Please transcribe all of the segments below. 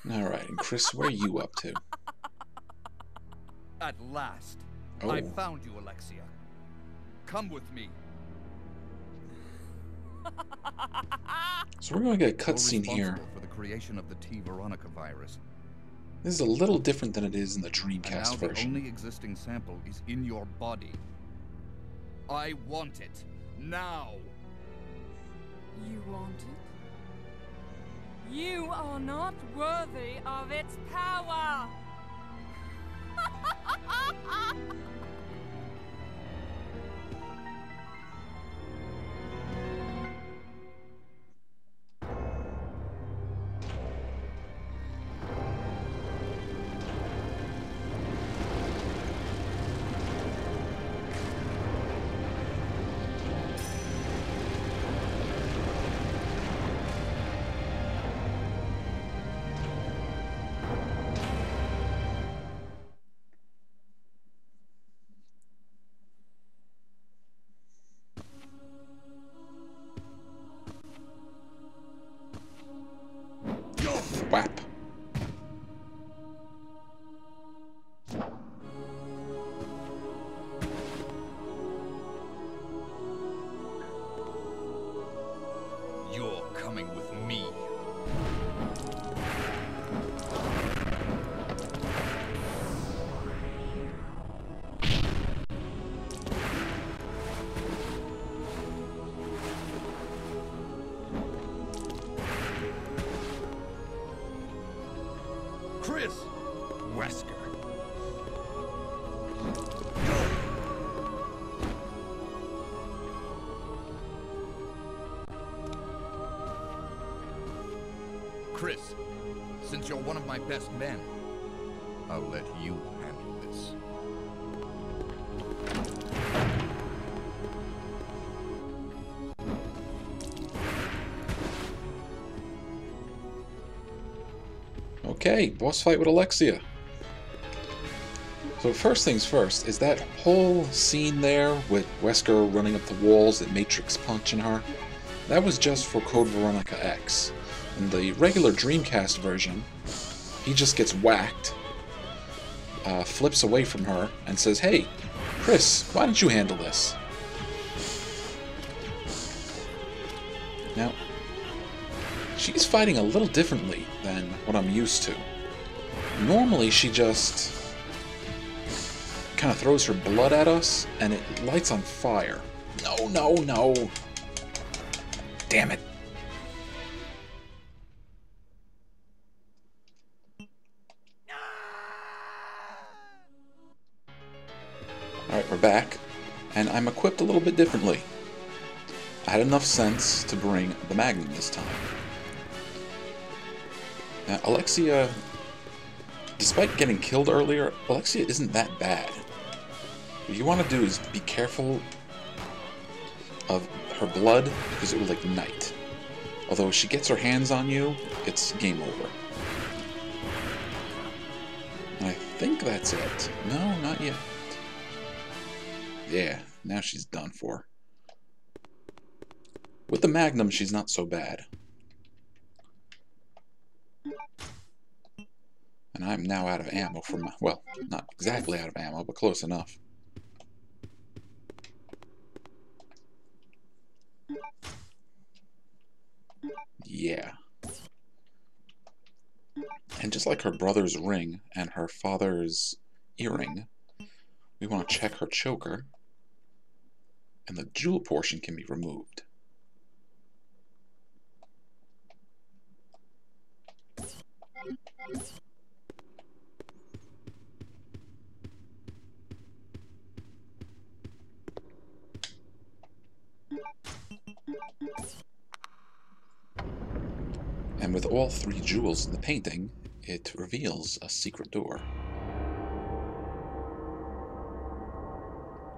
Alright, and Chris, what are you up to? At last, Oh. I found you, Alexia. Come with me. So we're going to get a You're cutscene here. responsible for the creation of the Veronica virus. This is a little different than it is in the And now Dreamcast the version. only existing sample is in your body. I want it. Now. You want it? You are not worthy of its power! Whap. You're coming with me. Chris! Wesker. Chris, since you're one of my best men, I'll let you handle this. Okay, boss fight with Alexia. So first things first, is that whole scene there with Wesker running up the walls and Matrix punching her? That was just for Code Veronica X. In the regular Dreamcast version, he just gets whacked, flips away from her, and says, "Hey, Chris, why don't you handle this?" Now, she's fighting a little differently than what I'm used to. Normally, she just kind of throws her blood at us, and it lights on fire. No, no, no. Damn it. Alright, we're back, and I'm equipped a little bit differently. I had enough sense to bring the Magnum this time. Now, Alexia, despite getting killed earlier, Alexia isn't that bad. What you want to do is be careful of her blood, because it will ignite. Although if she gets her hands on you, it's game over. And I think that's it. No, not yet. Yeah, now she's done for. With the Magnum, she's not so bad. And I'm now out of ammo for my... well, not exactly out of ammo, but close enough. Yeah. And just like her brother's ring and her father's earring, we want to check her choker, and the jewel portion can be removed. And with all three jewels in the painting, it reveals a secret door.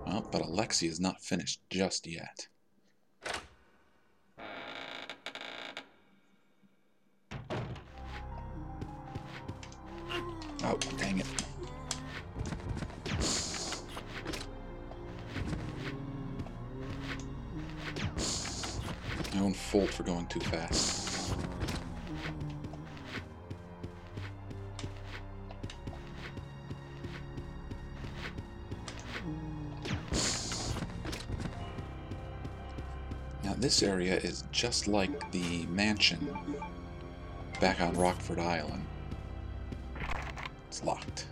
Well, but Alexia is not finished just yet. Oh, dang it. My own fault for going too fast. This area is just like the mansion back on Rockford Island. It's locked.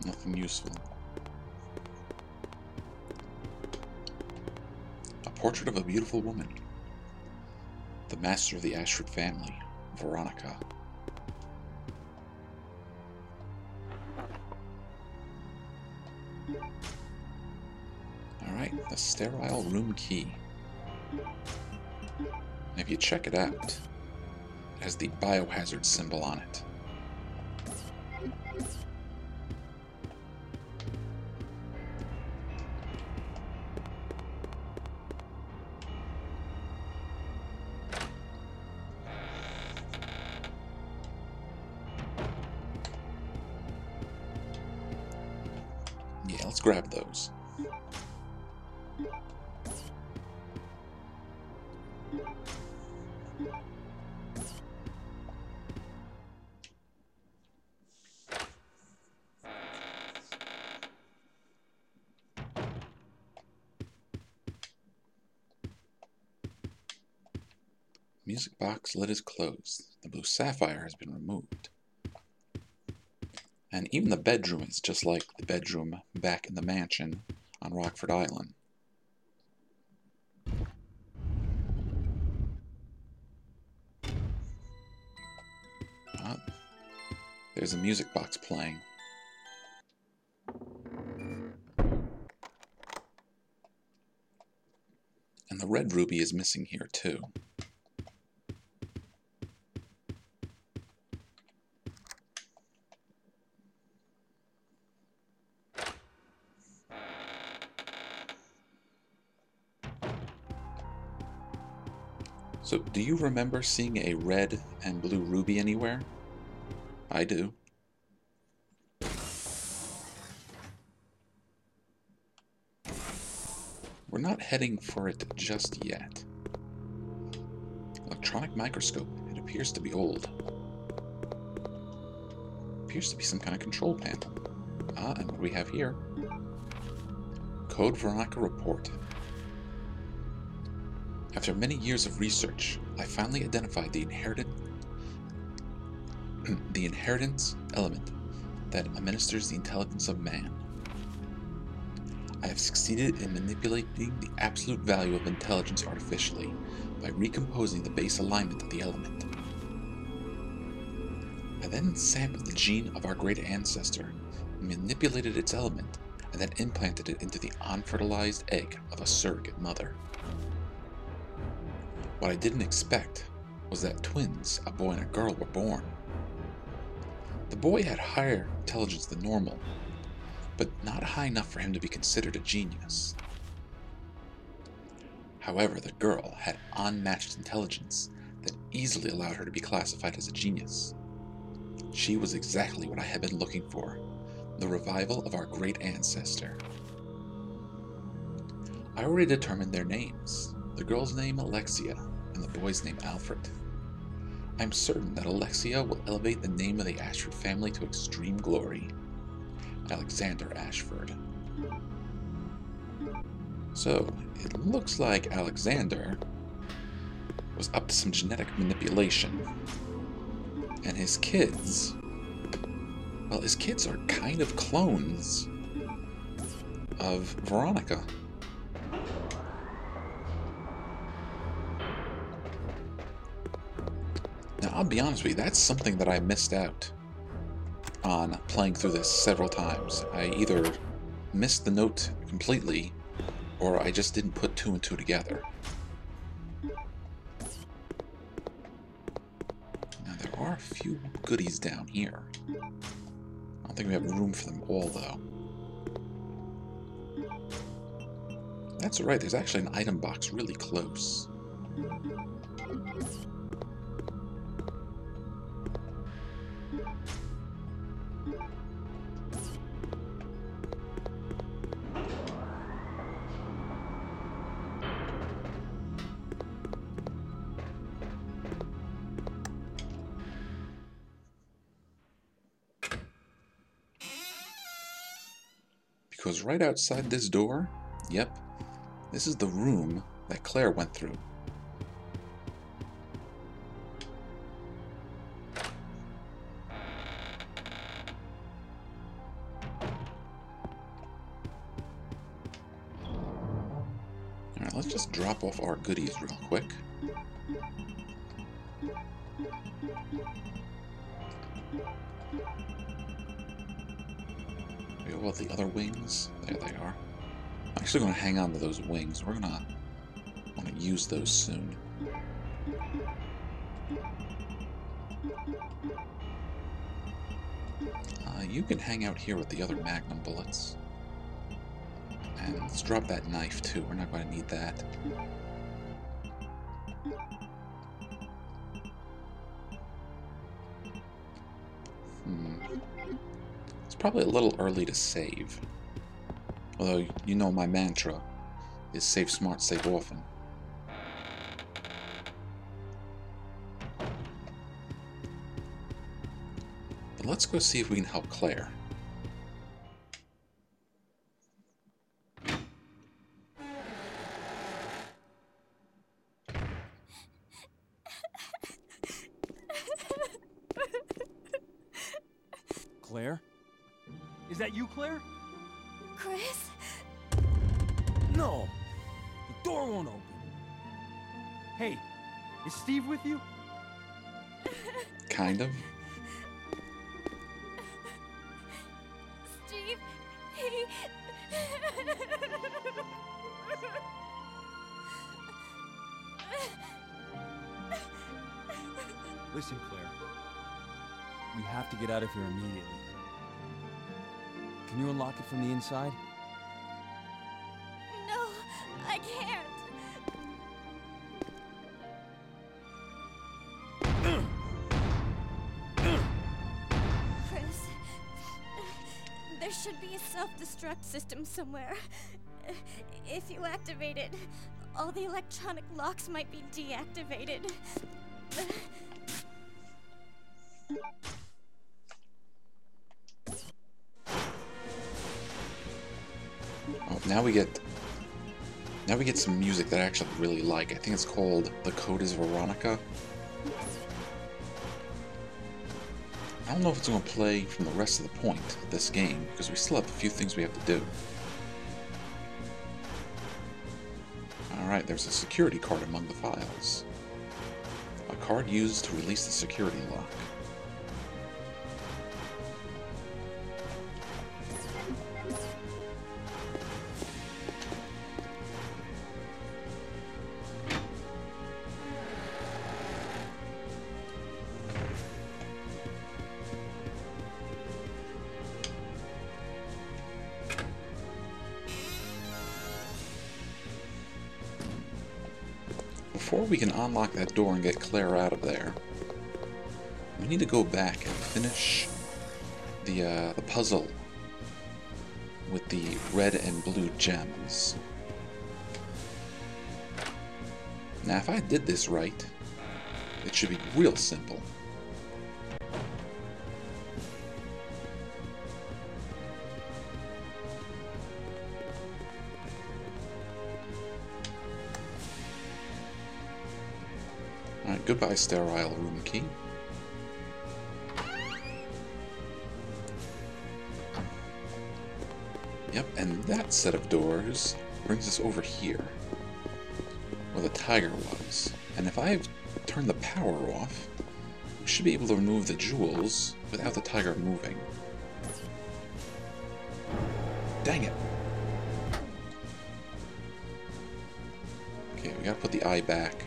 Nothing useful. A portrait of a beautiful woman. The master of the Ashford family, Veronica. Alright, the sterile room key. And if you check it out, it has the biohazard symbol on it. Yeah, let's grab those. Music box lid is closed. The blue sapphire has been removed. And even the bedroom is just like the bedroom back in the mansion on Rockford Island. There's a music box playing. And the red ruby is missing here too. So, do you remember seeing a red and blue ruby anywhere? I do. We're not heading for it just yet. Electronic microscope. It appears to be old. Appears to be some kind of control panel. And what do we have here? Code Veronica report. After many years of research, I finally identified the inheritance element that administers the intelligence of man. I have succeeded in manipulating the absolute value of intelligence artificially by recomposing the base alignment of the element. I then sampled the gene of our great ancestor, manipulated its element, and then implanted it into the unfertilized egg of a surrogate mother. What I didn't expect was that twins, a boy and a girl, were born. The boy had higher intelligence than normal, but not high enough for him to be considered a genius. However, the girl had unmatched intelligence that easily allowed her to be classified as a genius. She was exactly what I had been looking for, the revival of our great ancestor. I already determined their names. The girl's name Alexia, and the boy's name Alfred. I'm certain that Alexia will elevate the name of the Ashford family to extreme glory. Alexander Ashford. So, it looks like Alexander was up to some genetic manipulation. And his kids, well, his kids are kind of clones of Veronica. Now, I'll be honest with you, that's something that I missed out on playing through this several times. I either missed the note completely, or I just didn't put two and two together. Now, there are a few goodies down here. I don't think we have room for them all, though. That's alright, there's actually an item box really close. Because right outside this door, yep, this is the room that Claire went through. Alright, let's just drop off our goodies real quick. What about the other wings? There they are. I'm actually going to hang on to those wings. We're going to want to use those soon. You can hang out here with the other Magnum bullets. And let's drop that knife too. We're not going to need that. It's probably a little early to save. Although, you know my mantra is save smart, save often. But let's go see if we can help Claire. Claire? Is that you, Claire? Chris? No! The door won't open. Hey, is Steve with you? Kind of. Steve, he... Listen, Claire. We have to get out of here immediately. Can you unlock it from the inside? No, I can't. Chris, there should be a self-destruct system somewhere. If you activate it, all the electronic locks might be deactivated. Oh, now we get some music that I actually really like. I think it's called The Code is Veronica. I don't know if it's going to play from the rest of the point of this game, because we still have a few things we have to do. Alright, there's a security card among the files. A card used to release the security lock. Before we can unlock that door and get Claire out of there, we need to go back and finish the puzzle with the red and blue gems. Now, if I did this right, it should be real simple. Alright, goodbye, sterile room key. Yep, and that set of doors brings us over here, where the tiger was. And if I turn the power off, we should be able to remove the jewels without the tiger moving. Dang it! Okay, we gotta put the eye back.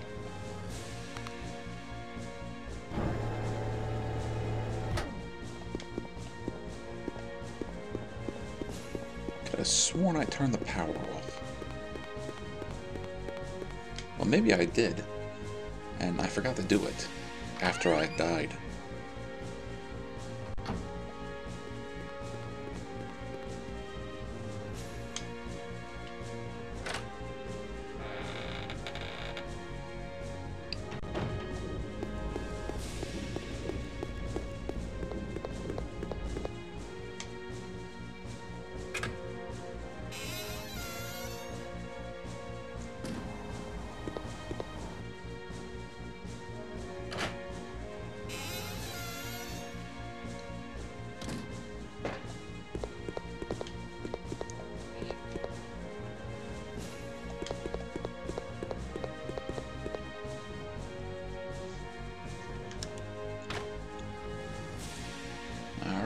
Could have sworn I turned the power off. Well, maybe I did, and I forgot to do it after I died.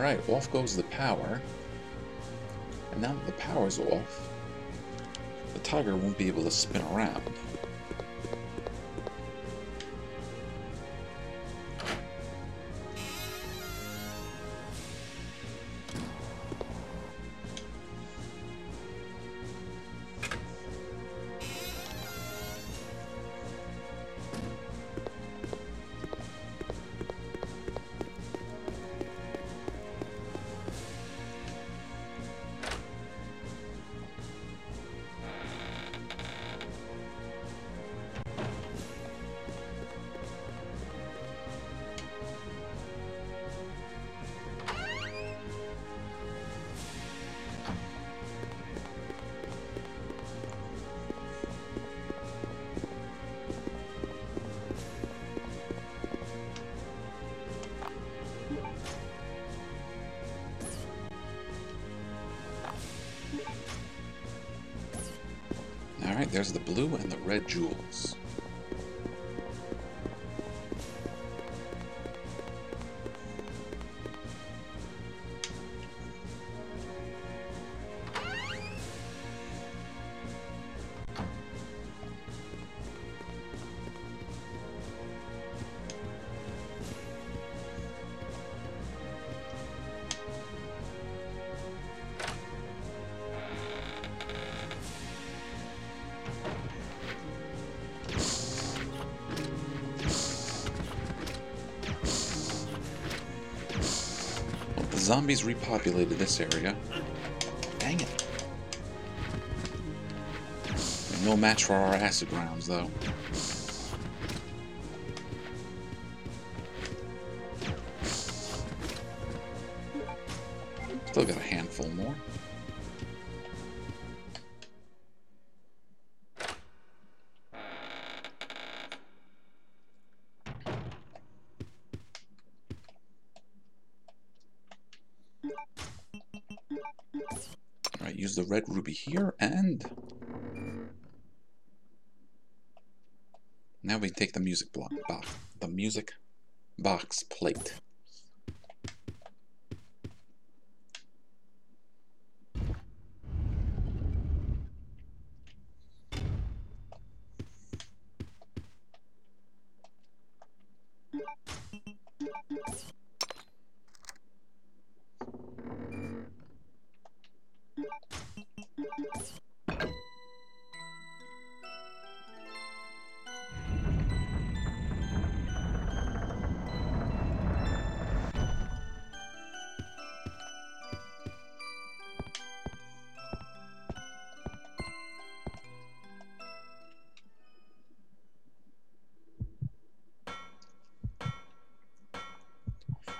Alright, off goes the power. And now that the power's off, the tiger won't be able to spin around. Alright, there's the blue and the red jewels. Zombies repopulated this area. Dang it. No match for our acid rounds, though. Still got a handful more. Alright, use the red ruby here, and now we take the music box plate.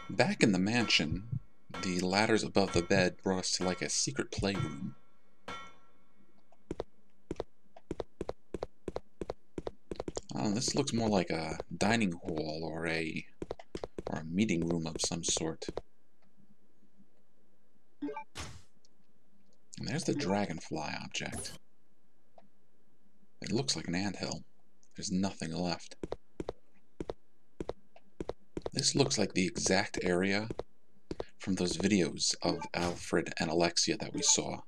Back in the mansion, the ladders above the bed brought us to like a secret playroom. This looks more like a dining hall or a meeting room of some sort. And there's the dragonfly object. It looks like an anthill. There's nothing left. This looks like the exact area from those videos of Alfred and Alexia that we saw.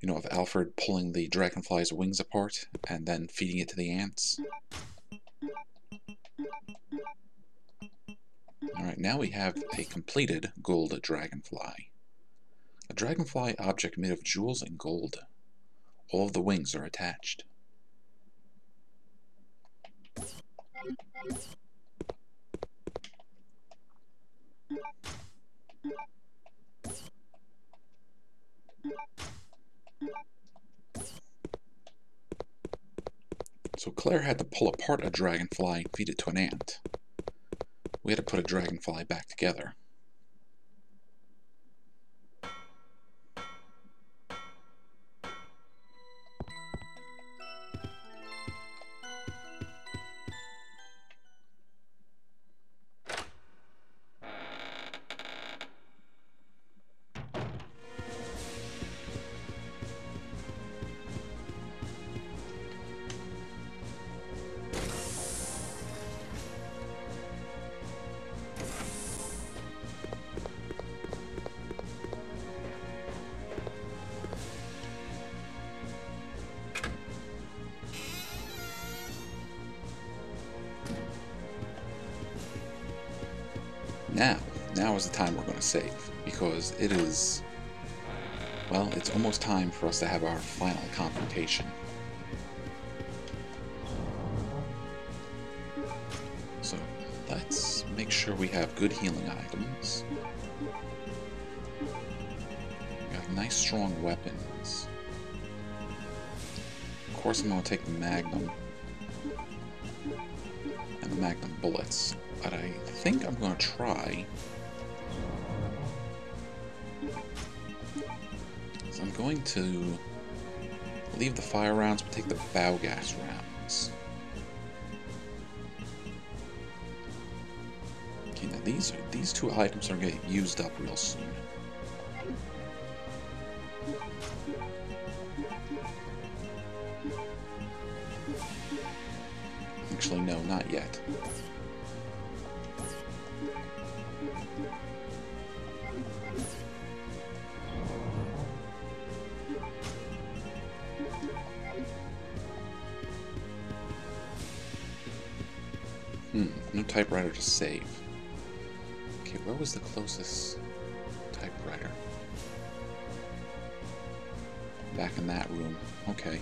You know, of Alfred pulling the dragonfly's wings apart and then feeding it to the ants. Alright, now we have a completed gold dragonfly. A dragonfly object made of jewels and gold. All of the wings are attached. So Claire had to pull apart a dragonfly and feed it to an ant. We had to put a dragonfly back together. Now is the time we're going to save, because it is, well, it's almost time for us to have our final confrontation. So, let's make sure we have good healing items. We got nice strong weapons. Of course I'm going to take the Magnum and the Magnum bullets, but I think I'm going to try. So I'm going to leave the fire rounds, but take the bow gas rounds. Okay, now these two items are going to get used up real soon. Actually, no, not yet. No typewriter to save. Okay, where was the closest typewriter? Back in that room. Okay.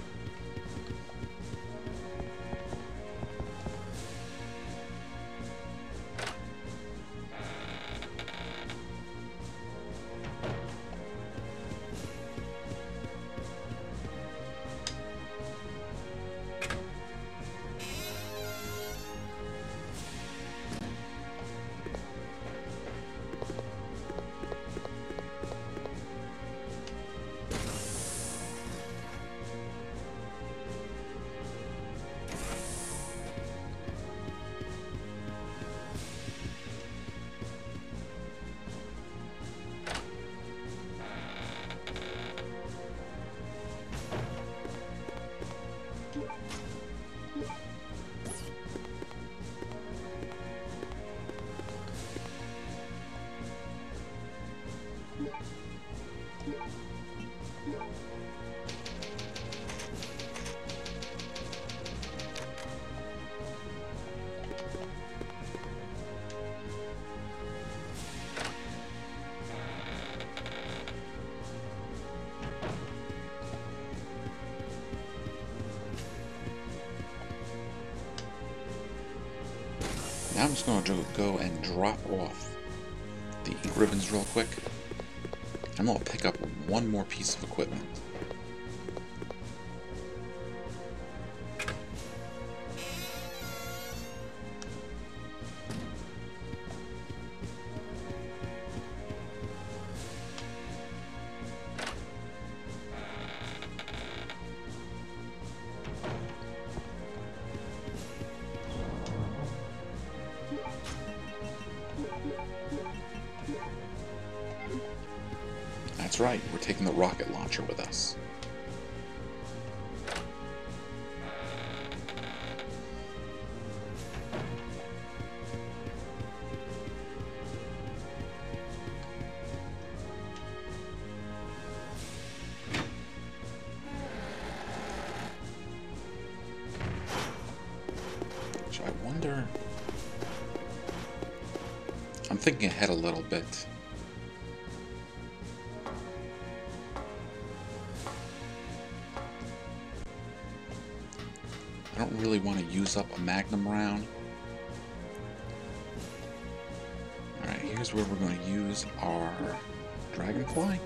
Now I'm just going to go and drop off the ink ribbons real quick. I'm going to pick up one more piece of equipment. That's right, we're taking the rocket launcher with us. So I wonder... I'm thinking ahead a little bit. I don't really want to use up a Magnum round. Alright, here's where we're going to use our Dragonfly.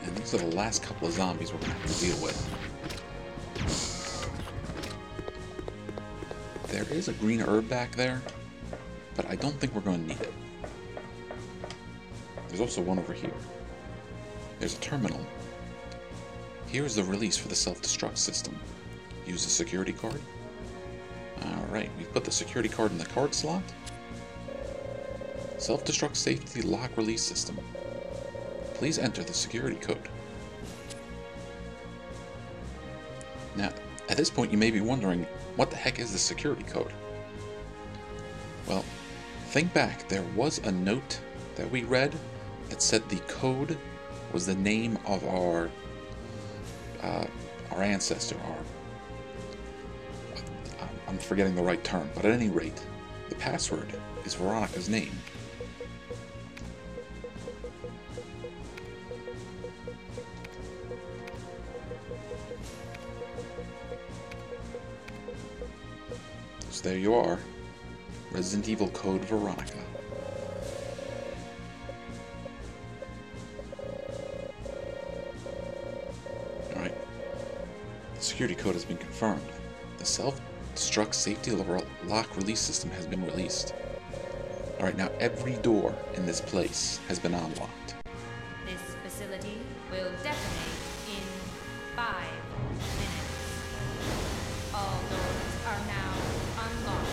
And these are the last couple of zombies we're going to have to deal with. There is a green herb back there, but I don't think we're going to need it. There's also one over here. There's a terminal. Here's the release for the self-destruct system. Use the security card. Alright, we put the security card in the card slot. Self-destruct safety lock release system. Please enter the security code. Now, at this point you may be wondering, what the heck is the security code? Well, think back, there was a note that we read that said the code was the name of our ancestor. I'm forgetting the right term, but at any rate, the password is Veronica's name. So there you are, Resident Evil Code Veronica. Alright, the security code has been confirmed. The self-destruct safety lock release system has been released. Alright, now every door in this place has been unlocked. This facility will detonate in 5 minutes. All doors are now unlocked.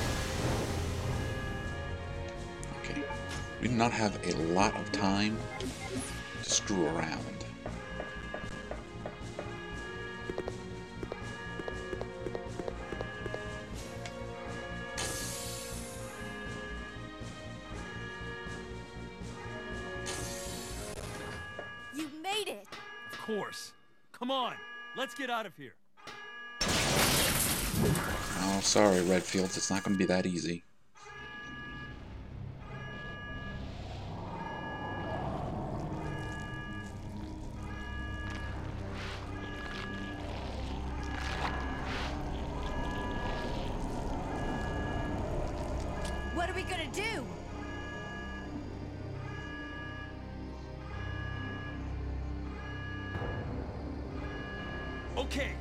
Okay, we do not have a lot of time to screw around. You made it! Of course. Come on, let's get out of here. Oh, sorry, Redfields, it's not going to be that easy. What are we gonna do? Okay,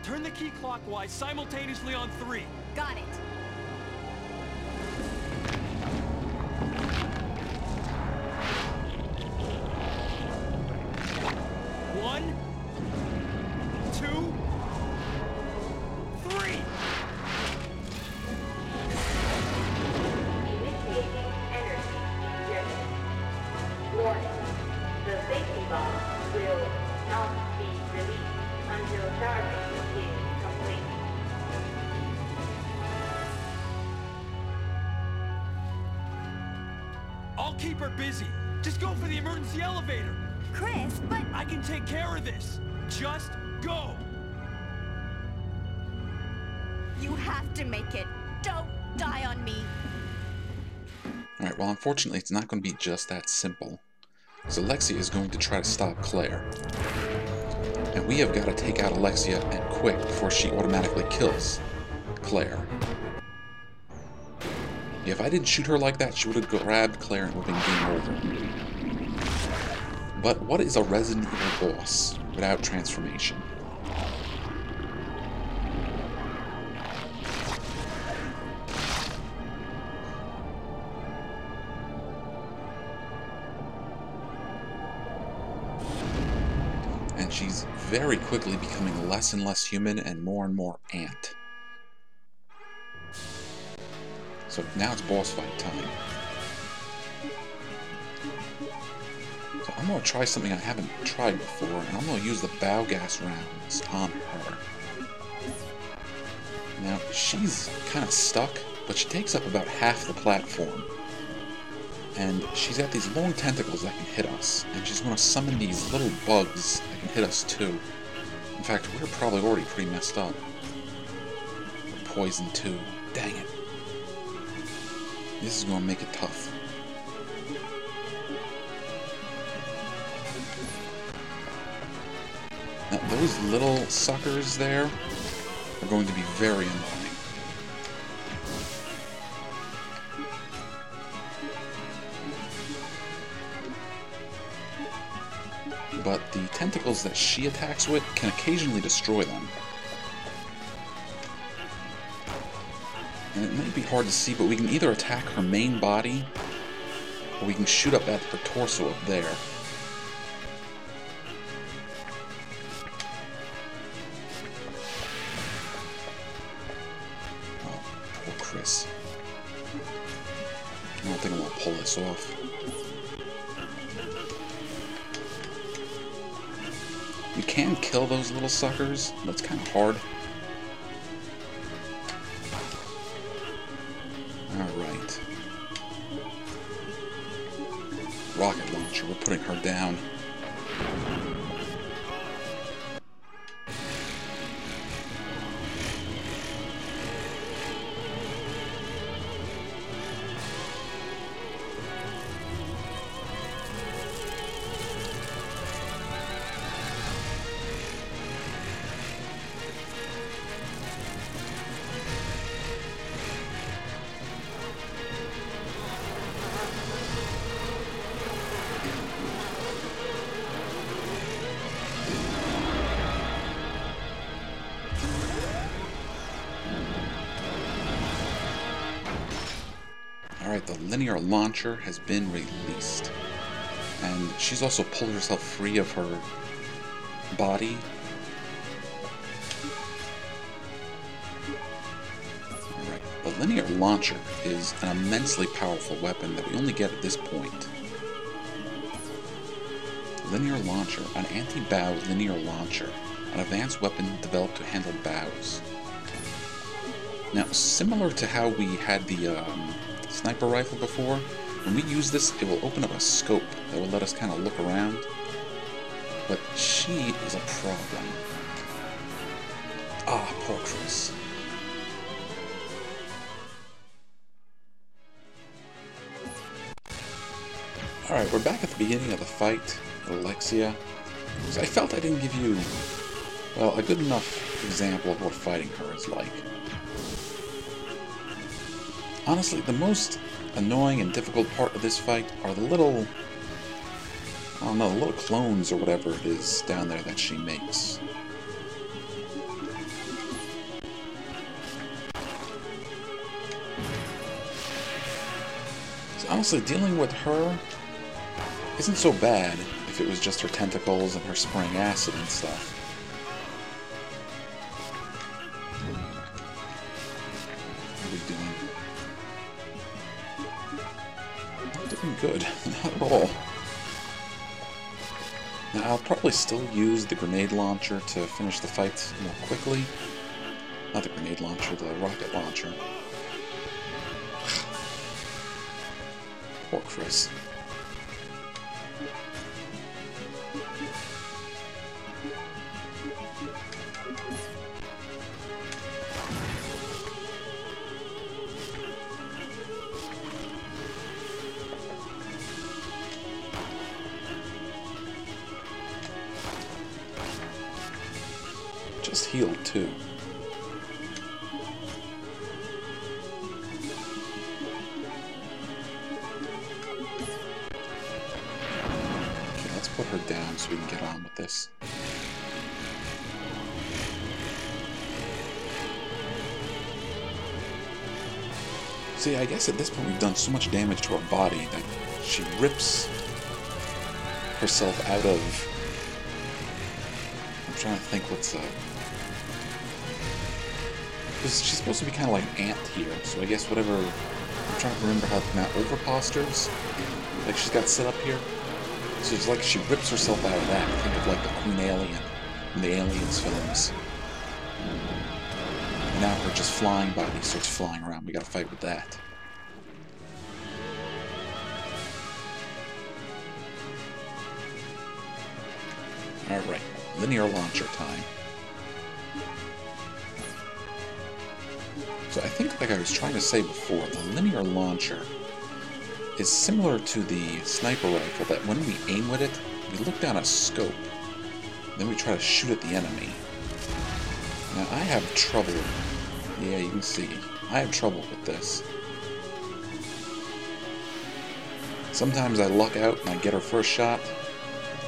turn the key clockwise simultaneously on 3. Got it. One, 2, 3. Initiating energy injection. Warning. The safety bomb will not be released until charging is complete. I'll keep her busy. Just go for the emergency elevator. Chris, but I can take care of this. Just go. you have to make it. Don't die on me. Alright, well unfortunately it's not going to be just that simple. So Alexia is going to try to stop Claire. And we have got to take out Alexia and quick before she automatically kills Claire. Yeah, if I didn't shoot her like that, she would have grabbed Claire and it would have been game over. But what is a Resident Evil boss without transformation? And she's very quickly becoming less and less human and more ant. So now it's boss fight time. So I'm going to try something I haven't tried before, and I'm going to use the bow gas rounds on her. Now, she's kind of stuck, but she takes up about half the platform. And she's got these long tentacles that can hit us, and she's going to summon these little bugs that can hit us too. In fact, we're probably already pretty messed up. We're poisoned too. Dang it. This is going to make it tough. Now, those little suckers there are going to be very annoying. But the tentacles that she attacks with can occasionally destroy them. And it might be hard to see, but we can either attack her main body, or we can shoot up at her torso up there. Oh, poor Chris. I don't think I'm gonna pull this off. You can kill those little suckers, but it's kind of hard. Alright. Rocket launcher, we're putting her down. Alright, the linear launcher has been released. And she's also pulled herself free of her body. Alright, the linear launcher is an immensely powerful weapon that we only get at this point. Linear launcher, an anti-bow linear launcher, an advanced weapon developed to handle bows. Now, similar to how we had the sniper rifle before, when we use this, it will open up a scope that will let us kind of look around. But she is a problem. Ah, poor Chris. Alright, we're back at the beginning of the fight with Alexia. So I felt I didn't give you, well, a good enough example of what fighting her is like. Honestly, the most annoying and difficult part of this fight are the little, I don't know, the little clones or whatever it is down there that she makes. So honestly, dealing with her isn't so bad if it was just her tentacles and her spraying acid and stuff. What are we doing? Good, not at all. Now I'll probably still use the grenade launcher to finish the fight more quickly. Not the grenade launcher, the rocket launcher. Poor Chris. Just healed too. Okay, let's put her down so we can get on with this. See, I guess at this point we've done so much damage to her body that she rips herself out of... I'm trying to think what's because she's supposed to be kind of like an ant here, so I guess whatever... I'm trying to remember how now overpostures, like she's got set up here. So it's like she rips herself out of that. Think of like the Queen Alien in the Aliens films. And now her just flying body starts flying around. We gotta fight with that. Alright, linear launcher time. So I think, like I was trying to say before, the linear launcher is similar to the sniper rifle, that when we aim with it, we look down a scope, then we try to shoot at the enemy. Now I have trouble, yeah, you can see, I have trouble with this. Sometimes I luck out and I get her first shot,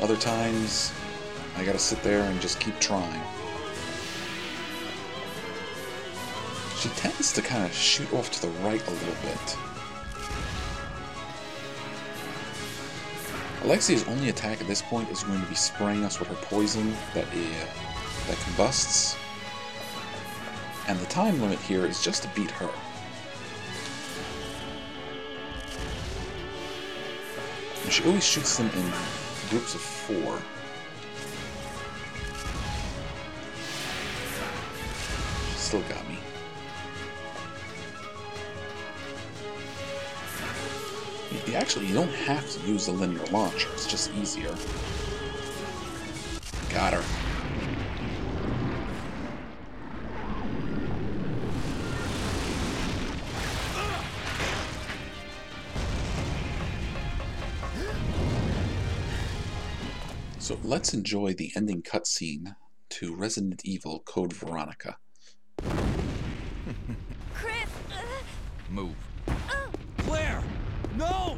other times I gotta sit there and just keep trying. She tends to kind of shoot off to the right a little bit. Alexia's only attack at this point is going to be spraying us with her poison that combusts. And the time limit here is just to beat her. And she always shoots them in groups of 4. She still got me. Actually, you don't have to use the linear launcher, it's just easier. Got her. So let's enjoy the ending cutscene to Resident Evil Code Veronica. Chris! Move. Claire! No!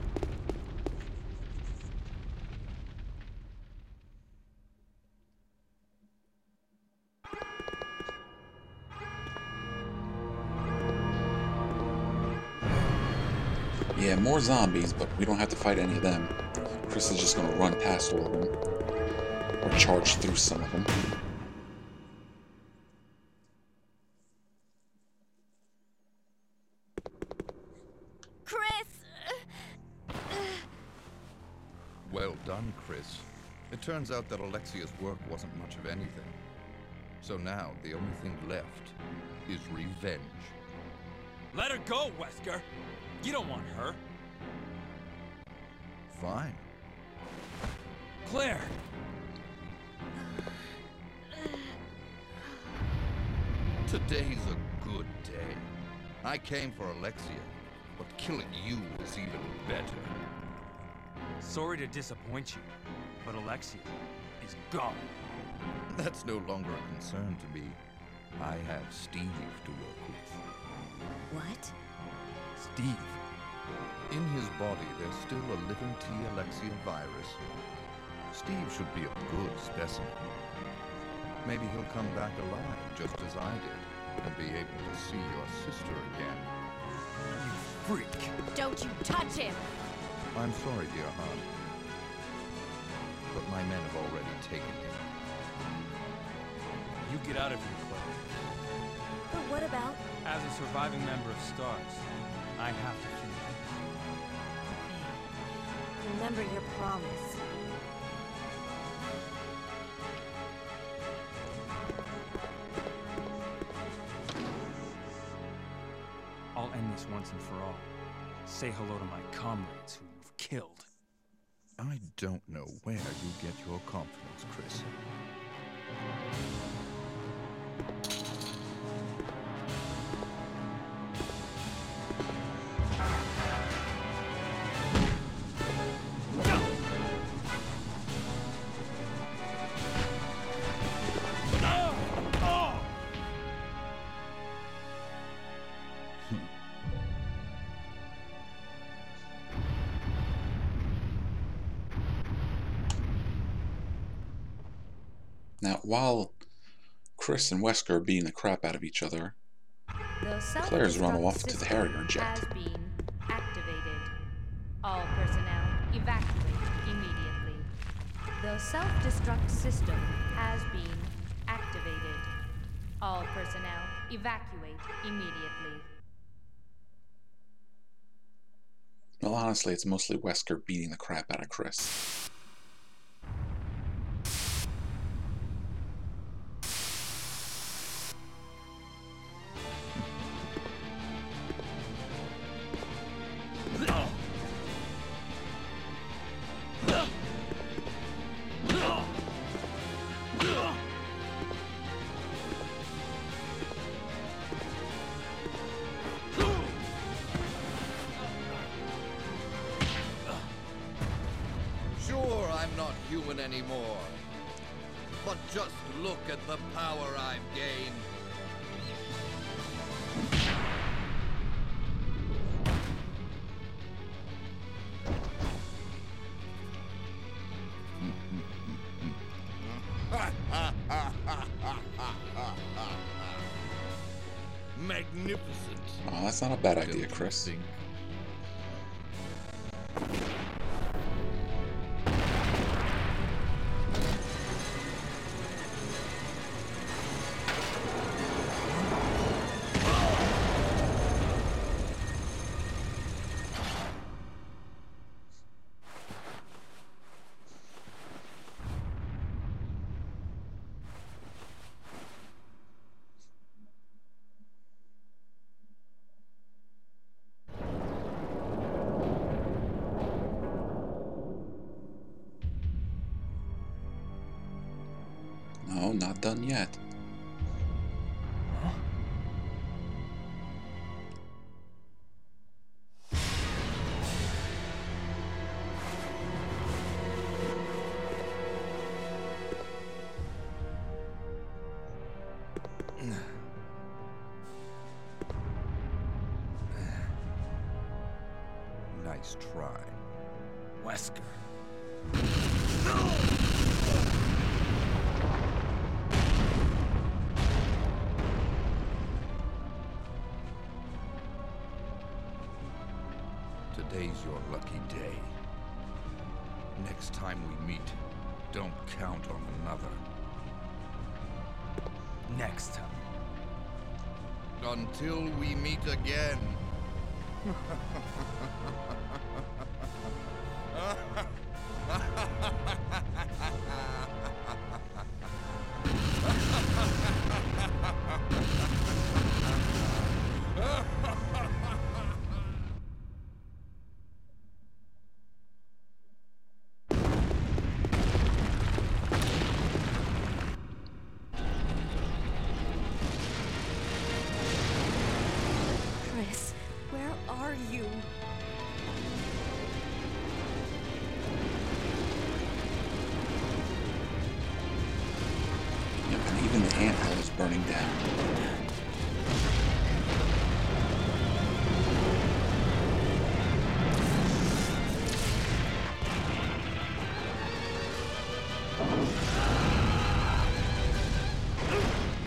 Yeah, more zombies, but we don't have to fight any of them. Chris is just going to run past all of them. Or charge through some of them. Chris! Well done, Chris. It turns out that Alexia's work wasn't much of anything. So now, the only thing left is revenge. Let her go, Wesker! You don't want her. Fine. Claire! Today's a good day. I came for Alexia, but killing you was even better. Sorry to disappoint you, but Alexia is gone. That's no longer a concern to me. I have Steve to work with. What? Steve. In his body, there's still a living T. Alexia virus. Steve should be a good specimen. Maybe he'll come back alive, just as I did, and be able to see your sister again. You freak! Don't you touch him! I'm sorry, dear heart. But my men have already taken him. You get out of here, Claire. But what about... As a surviving member of STARS, I have to finish. Remember your promise. I'll end this once and for all. Say hello to my comrades who you've killed. I don't know where you get your confidence, Chris. Now, while Chris and Wesker are beating the crap out of each other, Claire's run off to the Harrier jet. Has been activated. All personnel evacuate immediately. The self-destruct system has been activated. All personnel evacuate immediately. Well, honestly, it's mostly Wesker beating the crap out of Chris. Sure, I'm not human anymore. But just look at the power I've gained. Magnificent. Oh, that's not a bad idea, Chris. Think. not done yet. Huh? Nice try. Wesker. Today's your lucky day. Next time we meet, don't count on another. Next time. Until we meet again. Chris, where are you? Yep, and even the anthill is burning down.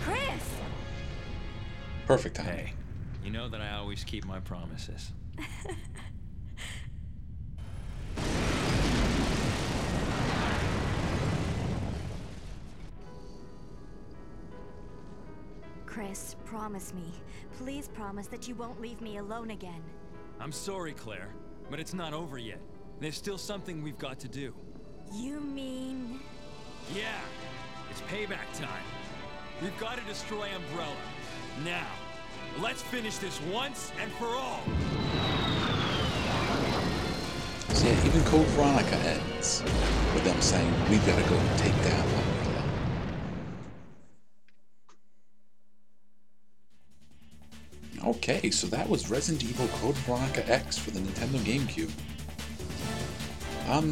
Chris! Perfect timing. Hey, you know that I always keep my promises. Chris, promise me. Please promise that you won't leave me alone again. I'm sorry, Claire, but it's not over yet. There's still something we've got to do. You mean... Yeah, it's payback time. We've got to destroy Umbrella. Now, let's finish this once and for all. So yeah, even Code Veronica ends with them saying, we've got to go take down Umbrella. Okay, so that was Resident Evil Code Veronica X for the Nintendo GameCube.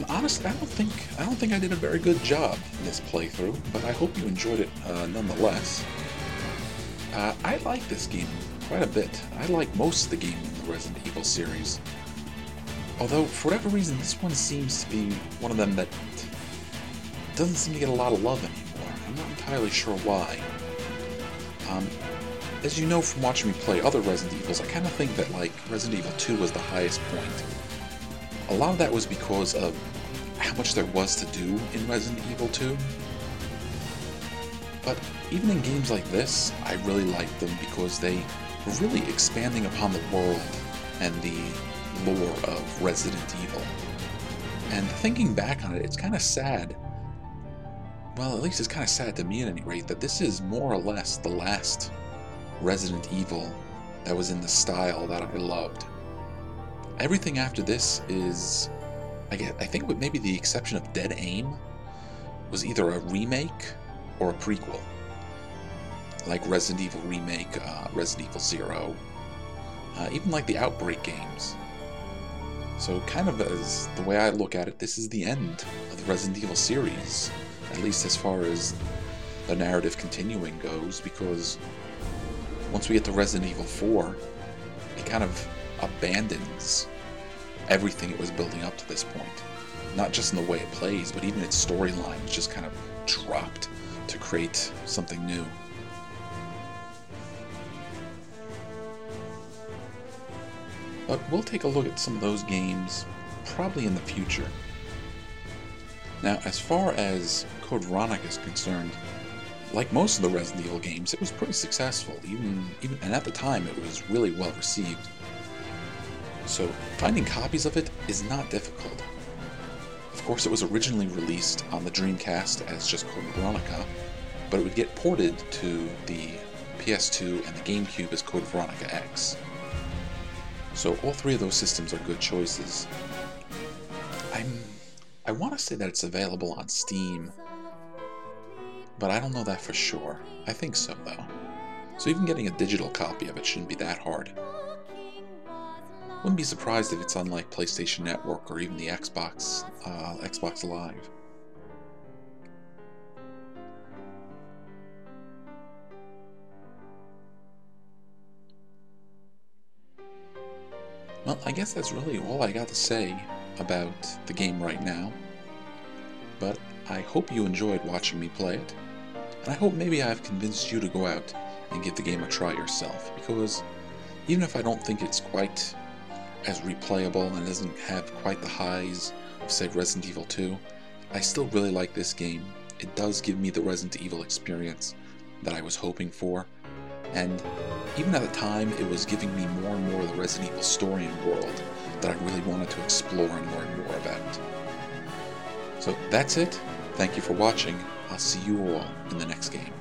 Honestly, I don't think I did a very good job in this playthrough, but I hope you enjoyed it nonetheless. I like this game quite a bit. I like most of the games in the Resident Evil series. Although, for whatever reason, this one seems to be one of them that doesn't seem to get a lot of love anymore. I'm not entirely sure why. As you know from watching me play other Resident Evils, I kind of think that, like, Resident Evil 2 was the highest point. A lot of that was because of how much there was to do in Resident Evil 2. But even in games like this, I really liked them because they were really expanding upon the world and the lore of Resident Evil. And thinking back on it, it's kind of sad. Well, at least it's kind of sad to me at any rate, that this is more or less the last Resident Evil that was in the style that I loved. Everything after this is, I think with maybe the exception of Dead Aim, was either a remake or a prequel. Like Resident Evil Remake, Resident Evil 0, even like the Outbreak games. So kind of as the way I look at it, this is the end of the Resident Evil series, at least as far as the narrative continuing goes, because once we get to Resident Evil 4, it kind of abandons everything it was building up to this point. Not just in the way it plays, but even its storyline is just kind of dropped to create something new. But we'll take a look at some of those games probably in the future. Now, as far as Code Veronica is concerned, like most of the Resident Evil games, it was pretty successful, and at the time it was really well received. So finding copies of it is not difficult. Of course, it was originally released on the Dreamcast as just Code Veronica, but it would get ported to the PS2 and the GameCube as Code Veronica X. So all three of those systems are good choices. I want to say that it's available on Steam. but I don't know that for sure. I think so, though. So even getting a digital copy of it shouldn't be that hard. Wouldn't be surprised if it's on like PlayStation Network or even the Xbox Live. Well, I guess that's really all I got to say about the game right now. But I hope you enjoyed watching me play it, and I hope maybe I've convinced you to go out and give the game a try yourself, because even if I don't think it's quite as replayable and doesn't have quite the highs of, say, Resident Evil 2, I still really like this game. It does give me the Resident Evil experience that I was hoping for, and even at the time it was giving me more and more of the Resident Evil story and world that I really wanted to explore and learn more about. So that's it. Thank you for watching. I'll see you all in the next game.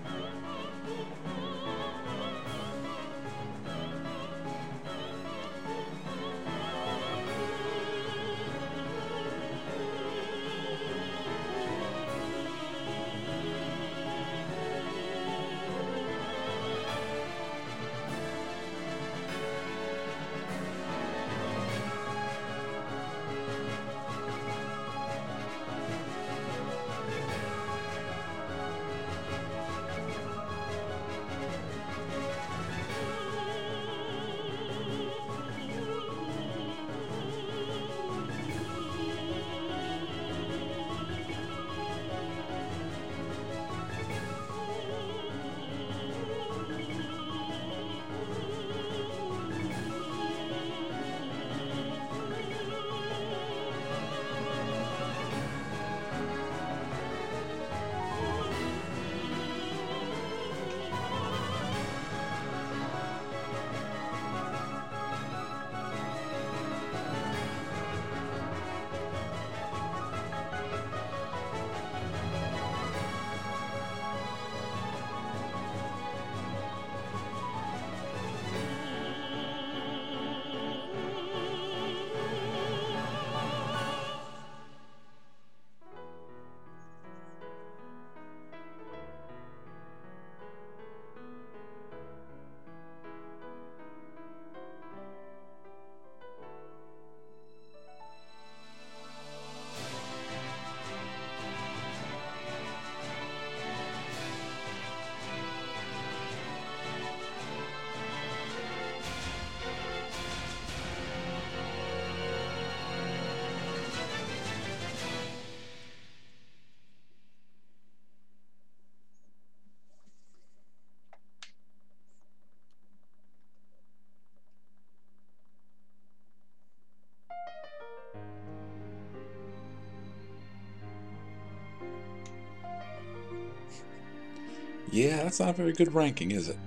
Yeah, that's not a very good ranking, is it?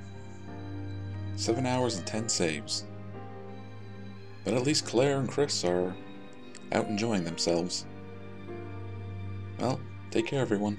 7 hours and 10 saves. But at least Claire and Chris are out enjoying themselves. Well, take care everyone.